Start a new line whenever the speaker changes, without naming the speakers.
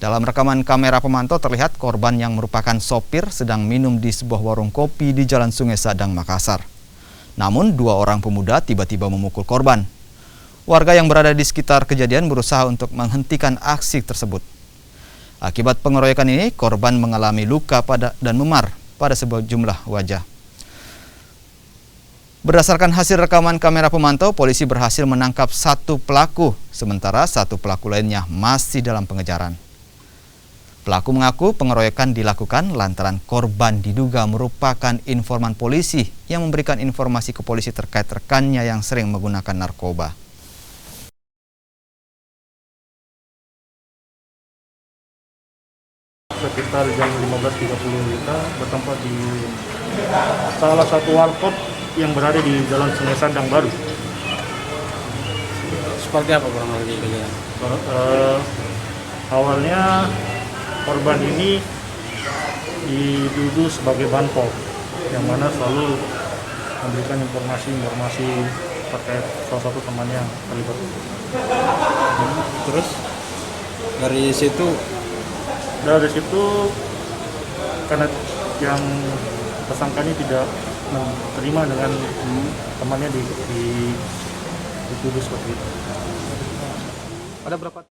Dalam rekaman kamera pemantau terlihat korban yang merupakan sopir sedang minum di sebuah warung kopi di Jalan Sungai Sadang, Makassar. Namun, 2 orang pemuda tiba-tiba memukul korban. Warga yang berada di sekitar kejadian berusaha untuk menghentikan aksi tersebut. Akibat pengeroyokan ini, korban mengalami luka dan memar pada sejumlah wajah. Berdasarkan hasil rekaman kamera pemantau, polisi berhasil menangkap 1 pelaku, sementara 1 pelaku lainnya masih dalam pengejaran. Pelaku mengaku pengeroyokan dilakukan lantaran korban diduga merupakan informan polisi yang memberikan informasi ke polisi terkait rekannya yang sering menggunakan narkoba.
Sekitar jam 15.30 kita bertempat di salah satu warkop yang berada di Jalan Sungai Sadang Baru.
Seperti apa kurang lebih kejadian?
Awalnya korban ini dituduh sebagai banpol, yang mana selalu memberikan informasi terkait salah satu temannya yang terlibat.
Terus dari situ
karena yang tersangka ini tidak menerima dengan temannya dituduh seperti itu.
ada berapa